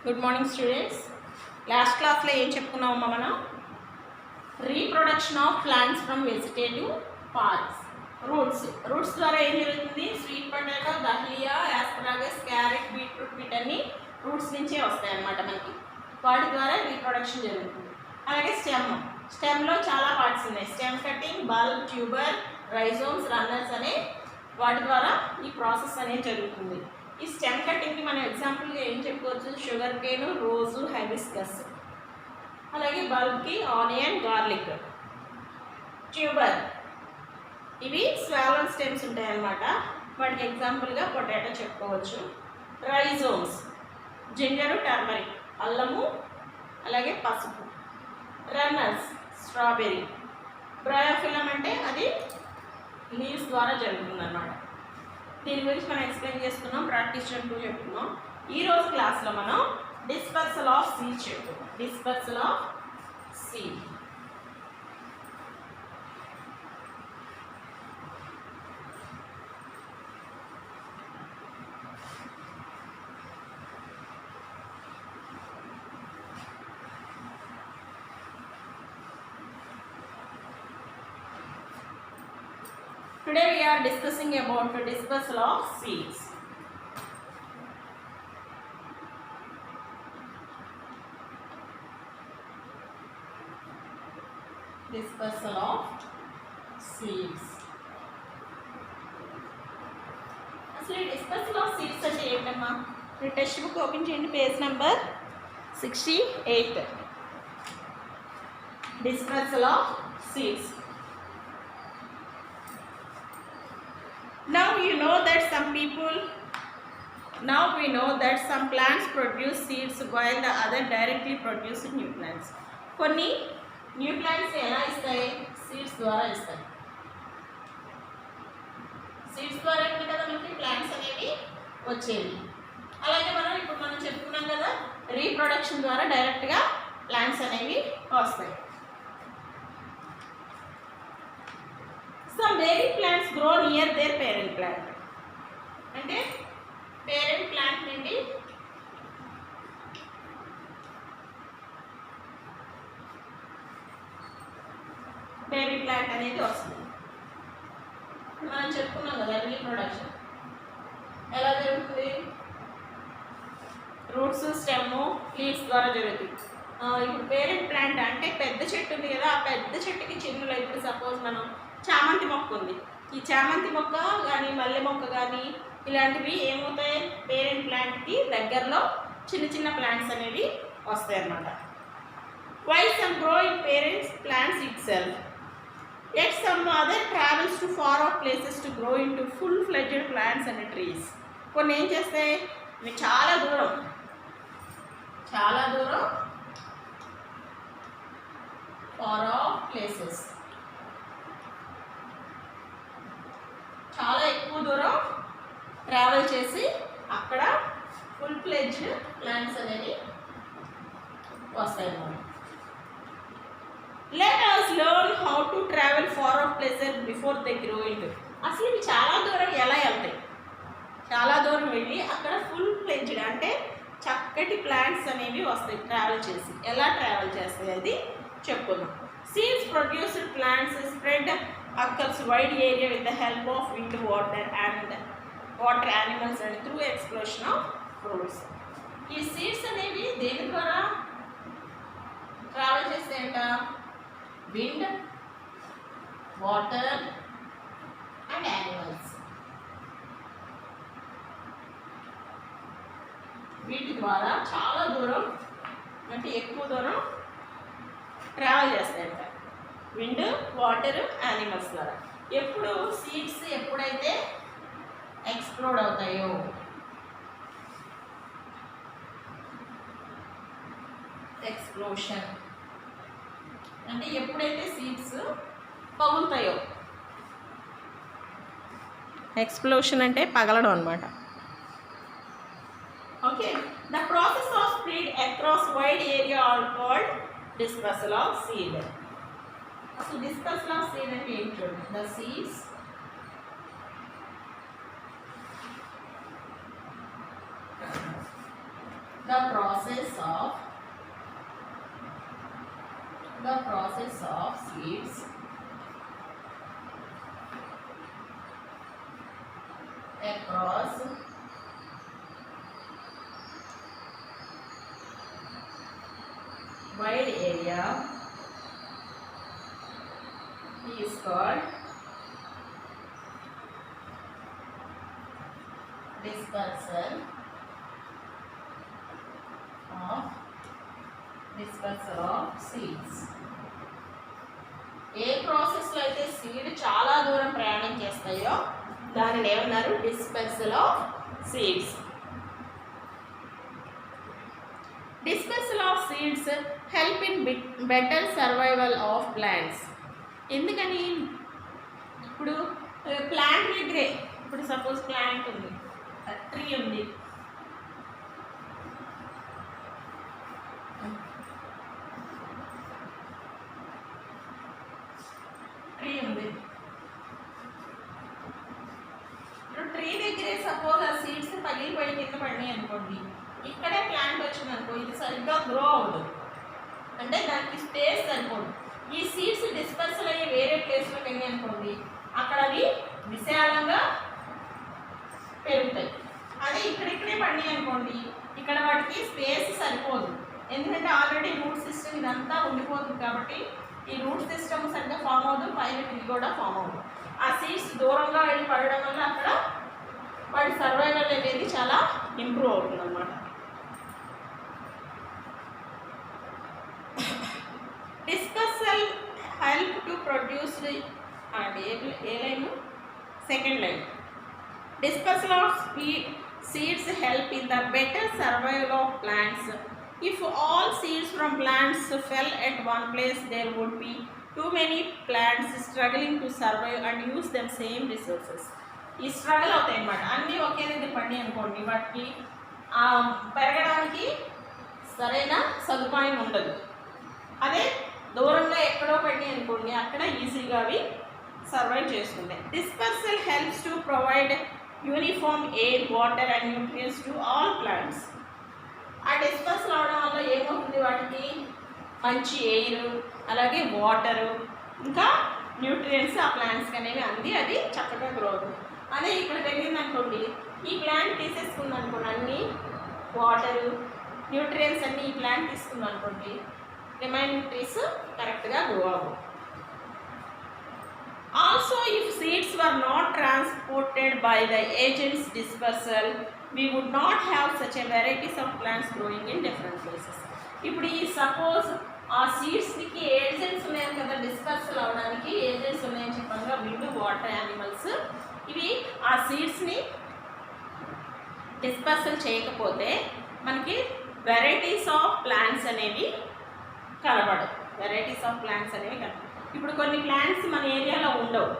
Good morning students. Last క్లాస్లో ఏం చెప్పుకున్నామమ్మా మనం? Reproduction of plants from vegetative parts. Roots ద్వారా ఏం జరుగుతుంది? Sweet potato, dahlia, asparagus, carrot, beetroot వీటన్ని రూట్స్ నుంచే వస్తాయి అన్నమాట మనకి. వాటి ద్వారా రీప్రొడక్షన్ జరుగుతుంది. అలాగే స్టెమ్లో చాలా పార్ట్స్ ఉన్నాయి. Stem cutting, bulb, tuber, rhizomes, runners అనే వాటి ద్వారా ఈ ప్రాసెస్ అనేది జరుగుతుంది. ఈ స్టెమ్ కటింగ్కి మనం ఎగ్జాంపుల్గా ఏం చెప్పుకోవచ్చు? షుగర్ కేను, రోజు, హైబిస్కస్. అలాగే బల్బ్కి ఆనియన్, గార్లిక్. ట్యూబర్ ఇవి స్వాలన్ స్టెమ్స్ ఉంటాయన్నమాట. వాటికి ఎగ్జాంపుల్గా పొటాటో చెప్పుకోవచ్చు. రైజోమ్స్ జింజరు, టర్మరిక్, అల్లము, అలాగే పసుపు. Runners strawberry. బ్రయోఫిలం అంటే అది లీవ్స్ ద్వారా జరుగుతుందన్నమాట. దీని గురించి మనం ఎక్స్ప్లెయిన్ చేసుకున్నాం, ప్రాక్టీస్ 2 చెప్పుకున్నాం. ఈరోజు క్లాస్లో మనం డిస్పర్సల్ ఆఫ్ సీడ్ చెప్పుకున్నాం. Dispersal of seed. Today we are discussing about the dispersal of seeds. Dispersal of seeds. అసలు ఈ డిస్పర్సల్ ఆఫ్ సీడ్స్ అంటే ఏంటమ్మా? మీ టెక్స్ట్ బుక్ ఓపెన్ చేయండి, page number 68. Dispersal of seeds. Now we know that some plants produce seeds while the other directly produce new plants. కొన్ని new plants ఎలా ఇస్తాయి? Seeds ద్వారా ఇస్తాయి. సీడ్స్ ద్వారా ఏంటి కదా మనకి ప్లాంట్స్ అనేవి వచ్చేవి. అలాగే మనం చెప్పుకున్నాం కదా, రీప్రొడక్షన్ ద్వారా డైరెక్ట్గా ప్లాంట్స్ అనేవి వస్తాయి. Some baby plants grow near their parent plant. అంటే పేరెంట్ ప్లాంట్ నుండి బేబీ ప్లాంట్ అనేది వస్తుంది. మనం చెప్పుకున్నాం కదా, రీప్రొడక్షన్ ఎలా జరుగుతుంది? రూట్స్, స్టెమ్, లీవ్స్ ద్వారా జరుగుతుంది. ఇప్పుడు పేరెంట్ ప్లాంట్ అంటే పెద్ద చెట్టు ఉంది కదా, ఆ పెద్ద చెట్టుకి చిన్నలో ఇప్పుడు సపోజ్ మనం చామంతి మొక్క ఉంది. ఈ చామంతి మొక్క కానీ మల్లె మొక్క కానీ ఇలాంటివి ఏమవుతాయి? పేరెంట్ ప్లాంట్కి దగ్గరలో చిన్న చిన్న ప్లాంట్స్ అనేవి వస్తాయి అన్నమాట. Why some grow in parents plants itself, at some other travels to far off places to grow into full fledged plants and trees. కొన్ని ఏం చేస్తాయి? ఇవి చాలా దూరం ఫార్ ఆఫ్ ప్లేసెస్, చాలా ఎక్కువ దూరం ట్రావెల్ చేసి అక్కడ ఫుల్ ఫ్లెడ్జ్డ్ ప్లాంట్స్ అనేవి వస్తాయి అన్నమాట. Let us learn how to travel far off places before they grow into. అసలు ఇవి చాలా దూరం ఎలా వెళ్తాయి? చాలా దూరం వెళ్ళి అక్కడ ఫుల్ ఫ్లెడ్జ్డ్ అంటే చక్కటి ప్లాంట్స్ అనేవి వస్తాయి ట్రావెల్ చేసి. ఎలా ట్రావెల్ చేస్తాయి అది చెప్పుకుందాం. Seeds produced plants spread across wide area with the help of wind, water animals and through explosion of fruits. ఈ సీడ్స్ అనేవి దేని ద్వారా ట్రావెల్ చేస్తాయంట? Wind, water and animals. వీటి ద్వారా చాలా దూరం అంటే ఎక్కువ దూరం ట్రావెల్ చేస్తాయంట. విండ్, వాటర్, యానిమల్స్ ద్వారా. ఎప్పుడు సీడ్స్ ఎప్పుడైతే ఎక్స్ప్లోడ్ అవుతాయో, ఎక్స్ప్లోషన్ అంటే ఎప్పుడైతే సీడ్స్ పగులుతాయో, ఎక్స్ప్లోషన్ అంటే పగలడం అన్నమాట. Okay, the process of spread across wide area are called dispersal of seed. అసలు డిస్పర్సల్ ఆఫ్ సీడ్ అంటే ఏంటి చూడండి. The seeds The the process of seeds across wide area is called dispersal of seeds. ఏ ప్రాసెస్లో అయితే seed చాలా దూరం ప్రయాణం చేస్తాయో దానిని ఏమన్నారు? Dispersal of seeds. Dispersal of seeds help in better survival of plants. ఎందుకని? ఇప్పుడు ప్లాంట్ దగ్గరే, ఇప్పుడు సపోజ్ ప్లాంట్ ఉంది, ట్రీ ఉంది, ట్రీ దగ్గరే సపోజ్ ఆ సీడ్స్ పగిలిపోయి కింద పడినాయి అనుకోండి, ఇక్కడే ప్లాంట్ వచ్చింది అనుకో, ఇది సరిగ్గా గ్రో అవుతుంది, అంటే దానికి స్పేస్ సరిపోదు. ఈ సీడ్స్ డిస్పర్సల్ అయ్యి వేరే ప్లేస్లోకి వెళ్ళి అనుకోండి, అక్కడ అవి విశాలంగా పెరుగుతాయి. అదే ఇక్కడిక్కడే పడినాయి అనుకోండి, ఇక్కడ వాటికి స్పేస్ సరిపోదు, ఎందుకంటే ఆల్రెడీ రూట్ సిస్టమ్ ఇదంతా ఉండిపోతుంది కాబట్టి ఈ రూట్ సిస్టమ్ సరిగ్గా ఫామ్ అవుతుంది, పైన ట్రీ కూడా ఫామ్ అవుతుంది. ఆ సీడ్స్ దూరంగా వెళ్ళి పడడం వల్ల అక్కడ వాటి సర్వైవల్ అనేది చాలా ఇంప్రూవ్ అవుతుంది అన్నమాట. Dispersal help to produce and A line? Second line. Dispersal of seeds help in the better survival of plants. If all seeds from plants fell at one place, there would be too many plants struggling to survive and use them same resources. ఈ struggle అవుతాయి అన్నమాట. అన్నీ ఒకే దగ్గర పడి అనుకోండి, వాటికి పెరగడానికి సరైన సదుపాయం ఉండదు. అదే దూరంగా ఎక్కడో పడి అనుకోండి, అక్కడ ఈజీగా అవి సర్వైవ్ చేసుకుంటాయి. Dispersal helps to provide uniform air, water and nutrients to all plants. ఆ డిస్పర్సల్ అవడం వల్ల ఏమవుతుంది? వాటికి మంచి ఎయిర్, అలాగే వాటరు, ఇంకా న్యూట్రియన్స్ ఆ ప్లాంట్స్కి అనేవి అంది అది చక్కగా గ్రో అవుతుంది. అదే ఇక్కడ పెరిగింది అనుకోండి, ఈ ప్లాంట్ తీసేసుకుంది అనుకోండి, అన్నీ వాటరు న్యూట్రియన్స్ అన్నీ ఈ ప్లాంట్ తీసుకుంది అనుకోండి, రిమైనింగ్ ట్రీస్ కరెక్ట్గా గ్రో అవ్వవు. Also, if seeds were not transported by the agent's dispersal, we would not have such a varieties of plants growing in different places. ఇప్పుడు ఈ సపోజ్ ఆ సీడ్స్కి ఏజెంట్స్ ఉన్నాయి కదా, డిస్పర్సల్ అవడానికి ఏజెంట్స్ ఉన్నాయని చెప్పగా, విండ్, వాటర్, యానిమల్స్, ఇవి ఆ సీడ్స్ని డిస్పర్సల్ చేయకపోతే మనకి వెరైటీస్ ఆఫ్ ప్లాంట్స్ అనేవి కనబడవు. ఇప్పుడు కొన్ని ప్లాంట్స్ మన ఏరియాలో ఉండవు,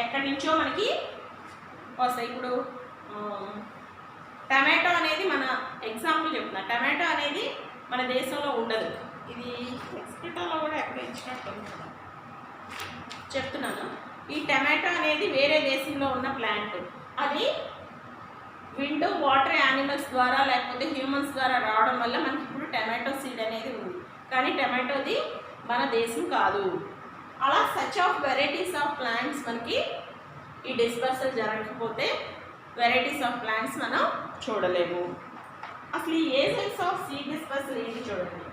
ఎక్కడి నుంచో మనకి వస్తాయి. ఇప్పుడు టమాటో అనేది మన ఎగ్జాంపుల్ చెప్తున్నా, టమాటో అనేది మన దేశంలో ఉండదు. ఇది ఎక్స్పెక్టాలో కూడా ఎక్కడ ఇచ్చినట్టు చెప్తున్నాను. ఈ టమాటో అనేది వేరే దేశంలో ఉన్న ప్లాంట్, అది విండ్, వాటర్, యానిమల్స్ ద్వారా లేకపోతే హ్యూమన్స్ ద్వారా రావడం వల్ల మనకి ఇప్పుడు టమాటో సీడ్ అనేది ఉంది, కానీ టమాటోది మన దేశం కాదు. అలా such of varieties of plants మనకి ఈ డిస్పర్సల్ జరగకపోతే వెరైటీస్ ఆఫ్ ప్లాంట్స్ మనం చూడలేము. అసలు ఈ ఏజెంట్స్ ఆఫ్ సీడ్ డిస్పర్సల్ ఏంటి చూడండి.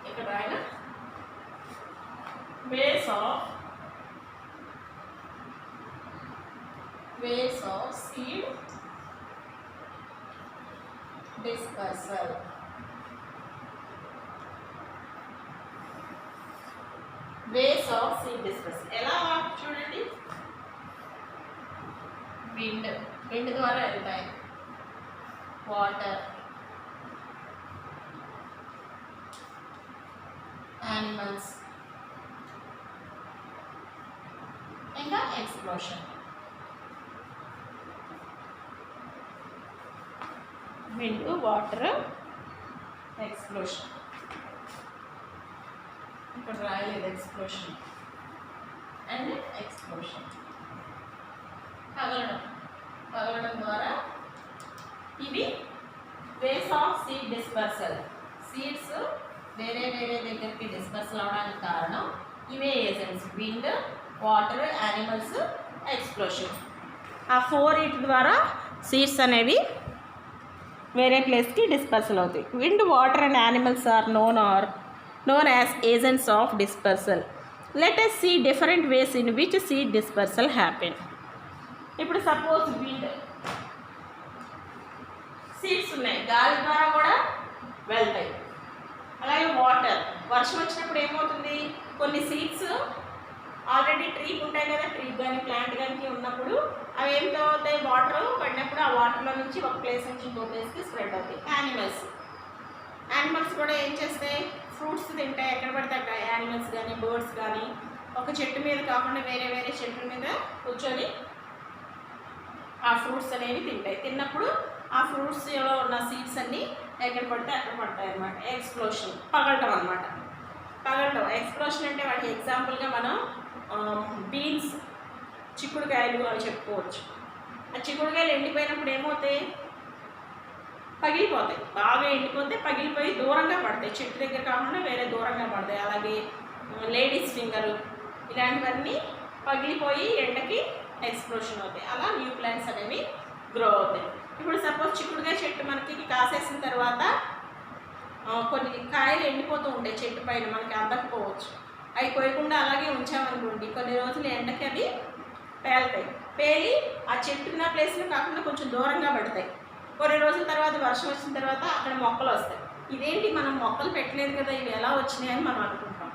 ఇక్కడ రాయన ways of seed dispersal. Ways of seed dispersal ఎలా చూడండి. విండ్ ద్వారా వెళ్తాయి, వాటర్, యానిమల్స్, ఇంకా ఎక్స్ప్లోషన్. Wind, water, explosion. ఇక్కడ రాయలేదు ఎక్స్ప్లోషన్ అండ్ ఎక్స్ప్లోషన్. పగలడం ద్వారా ఇవి డిస్పర్సల్. సీడ్స్ వేరే వేరే దగ్గరికి డిస్పర్సల్ అవడానికి కారణం ఇవే agents: wind, water, animals, explosion. ఆ 4 ద్వారా సీడ్స్ అనేవి వేరే ప్లేస్కి డిస్పర్సల్ అవుతాయి. Wind, water and animals are known as agents of dispersal. Let us see different ways in which seed dispersal happen. ఇప్పుడు సపోజ్ విండ్, సీడ్స్ ఉన్నాయి, గాలి ద్వారా కూడా వెళ్తాయి. అలాగే వాటర్, వర్షం వచ్చినప్పుడు ఏమవుతుంది, కొన్ని సీడ్స్ ఆల్రెడీ ట్రీకి ఉంటాయి కదా, ట్రీ కానీ ప్లాంట్ కానీ ఉన్నప్పుడు అవి ఏమితో అవుతాయి, వాటర్ పడినప్పుడు ఆ వాటర్లో నుంచి ఒక ప్లేస్ నుంచి ఇంకో ప్లేస్కి స్ప్రెడ్ అవుతాయి. యానిమల్స్ కూడా ఏం చేస్తాయి, ఫ్రూట్స్ తింటాయి. ఎక్కడ పడితే అక్కడ యానిమల్స్ కానీ బర్డ్స్ కానీ ఒక చెట్టు మీద కాకుండా వేరే వేరే చెట్ల మీద కూర్చొని ఆ ఫ్రూట్స్ అనేవి తింటాయి. తిన్నప్పుడు ఆ ఫ్రూట్స్లో ఉన్న సీడ్స్ అన్నీ ఎక్కడ పడితే అక్కడ పడతాయి అన్నమాట. ఎక్స్ప్లోషన్, పగలటం అన్నమాట. పగలటం, ఎక్స్ప్లోషన్ అంటే వాటి ఎగ్జాంపుల్గా మనం బీన్స్, చిక్కుడుకాయలు అని చెప్పుకోవచ్చు. ఆ చిక్కుడుకాయలు ఎండిపోయినప్పుడు ఏమవుతాయి, పగిలిపోతాయి. బాగా ఎండిపోతే పగిలిపోయి దూరంగా పడతాయి, చెట్టు దగ్గర కాకుండా వేరే దూరంగా పడతాయి. అలాగే లేడీస్ ఫింగర్ ఇలాంటివన్నీ పగిలిపోయి ఎండకి ఎక్స్ప్లోషన్ అవుతాయి. అలా న్యూ ప్లాంట్స్ అనేవి గ్రో అవుతాయి. ఇప్పుడు సపోజ్ చిక్కుడుకాయ చెట్టు మనకి కాసేసిన తర్వాత కొన్ని కాయలు ఎండిపోతూ ఉంటాయి చెట్టు పైన, మనకి అందకపోవచ్చు. అవి కోయకుండా అలాగే ఉంచామనుకోండి, కొన్ని రోజులు ఎండకి అవి పేలుతాయి. పేలి ఆ చెట్టు ఉన్న ప్లేస్లో కాకుండా కొంచెం దూరంగా పడతాయి. కొన్ని రోజుల తర్వాత వర్షం వచ్చిన తర్వాత అక్కడ మొక్కలు వస్తాయి. ఇదేంటి, మనం మొక్కలు పెట్టలేదు కదా, ఇవి ఎలా వచ్చినాయి అని మనం అనుకుంటాం.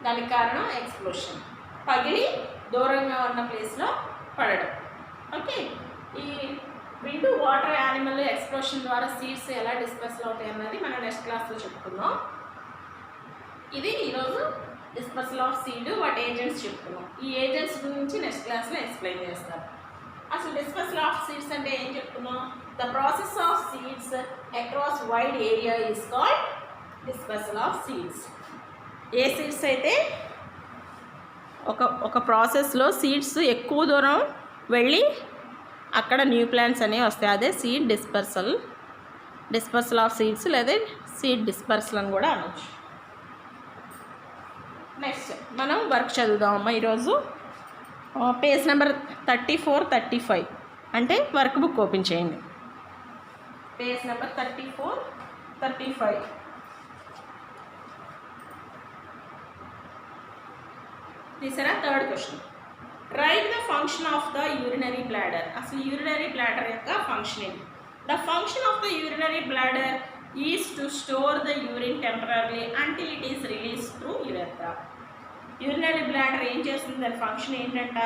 దానికి కారణం ఎక్స్ప్లోషన్, పగిలి దూరంగా ఉన్న ప్లేస్లో పడడం. ఓకే, ఈ విండ్, వాటర్, యానిమల్ ఎక్స్ప్లోషన్ ద్వారా సీడ్స్ ఎలా డిస్పర్సల్ అవుతాయి అన్నది మనం నెక్స్ట్ క్లాస్లో చెప్పుకుందాం. ఇది ఈరోజు డిస్పర్సల్ ఆఫ్ సీడ్, వాటి ఏజెంట్స్ చెప్పుకున్నాం. ఈ ఏజెంట్స్ గురించి నెక్స్ట్ క్లాస్లో ఎక్స్ప్లెయిన్ చేస్తాను. అసలు డిస్పర్సల్ ఆఫ్ సీడ్స్ అంటే ఏం చెప్పుకున్నాం, the process of seeds across wide area is called dispersal of seeds. A seeds అయితే ఒక ప్రాసెస్లో సీడ్స్ ఎక్కువ దూరం వెళ్ళి అక్కడ న్యూ ప్లాంట్స్ అనేవి వస్తాయి, అదే సీడ్ డిస్పర్సల్ ఆఫ్ సీడ్స్, లేదా సీడ్ డిస్పర్సల్ అని కూడా అనొచ్చు. నెక్స్ట్ మనం వర్క్ చదువుదామమ్మా. ఈరోజు పేజ్ నెంబర్ 34, 35 అంటే వర్క్ బుక్ ఓపెన్ చేయండి. Page number 34, 35. తీసారా? Third question, right the function of the urinary bladder. అసలు యూరినరీ బ్లాడర్ యొక్క ఫంక్షన్ ఏంటి? The function of the urinary bladder is to store the urine temporary until it is release through urethra. Urinary bladder ఏం చేస్తుంది, దాని function ఏంటంట,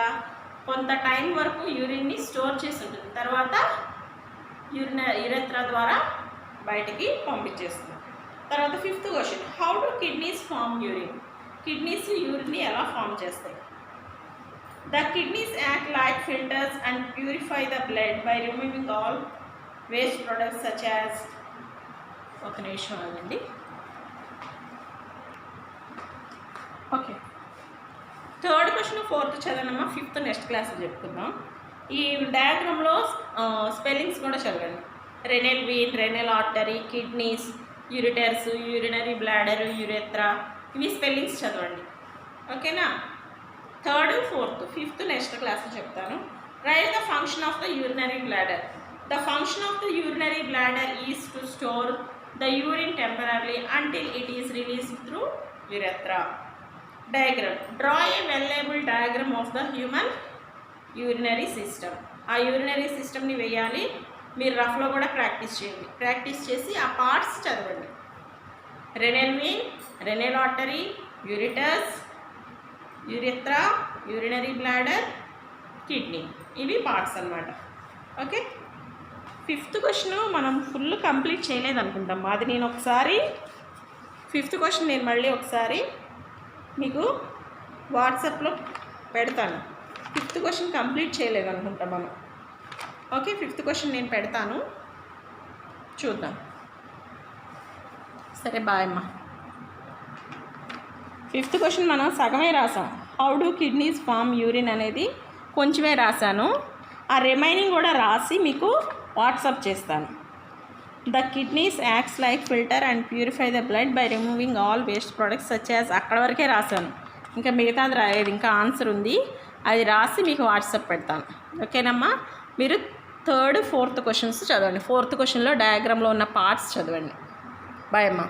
కొంత time వరకు యూరిన్ని store చేసి ఉంటుంది, తర్వాత యురెత్రా ద్వారా బయటికి పంపించేస్తుంది. తర్వాత fifth question, how do kidneys form urine. Kidneys యూరిన్ని ఎలా ఫామ్ చేస్తాయి? The kidneys act like filters and purify the blood by removing all waste products such as. ఒక నిమిషం అండి. ఓకే, థర్డ్ క్వశ్చన్, ఫోర్త్ చదవనమ్మా, ఫిఫ్త్ నెక్స్ట్ క్లాస్లో చెప్పుకుందాం. ఈ డయాగ్రామ్లో స్పెల్లింగ్స్ కూడా చదవండి. Renal vein, renal artery, kidneys, ureters, urinary bladder, urethra, ఇవి స్పెల్లింగ్స్ చదవండి. ఓకేనా? థర్డ్, ఫోర్త్, ఫిఫ్త్ నెక్స్ట్ క్లాస్లో చెప్తాను. Right the function of the urinary bladder. The function of the urinary bladder is to store the urine temporary until it is released through urethra. Diagram, draw A well label diagram of the human urinary system. ఆ urinary సిస్టమ్ని వేయాలి. మీరు రఫ్లో కూడా practice చేయండి. Practice చేసి ఆ parts చదవండి. Renal vein, renal artery, ureters, urethra, urinary bladder, kidney, ఇవి పార్ట్స్ అన్నమాట. ఓకే, ఫిఫ్త్ క్వశ్చన్ మనం ఫుల్ కంప్లీట్ చేయలేదు అనుకుంటాం. అది నేను ఒకసారి ఫిఫ్త్ క్వశ్చన్ నేను మళ్ళీ ఒకసారి మీకు వాట్సాప్లో పెడతాను. ఫిఫ్త్ క్వశ్చన్ కంప్లీట్ చేయలేదు అనుకుంటాం మనం. ఓకే, ఫిఫ్త్ క్వశ్చన్ నేను పెడతాను, చూద్దాం. సరే, బాయ్ అమ్మా. ఫిఫ్త్ క్వశ్చన్ మనం సగమే రాసాం. How do kidneys form urine అనేది కొంచెమే రాశాను. ఆ రిమైనింగ్ కూడా రాసి మీకు వాట్సాప్ చేస్తాను. The kidneys acts like filter and purify the blood by removing all waste products such as అక్కడ వరకే రాశాను, ఇంకా మిగతాది రాలేదు, ఇంకా ఆన్సర్ ఉంది, అది రాసి మీకు వాట్సాప్ పెడతాను. ఓకేనమ్మా. మీరు 3rd, 4th క్వశ్చన్స్ చదవండి. 4th క్వశ్చన్లో డయాగ్రామ్లో ఉన్న పార్ట్స్ చదవండి. బాయ్ అమ్మా.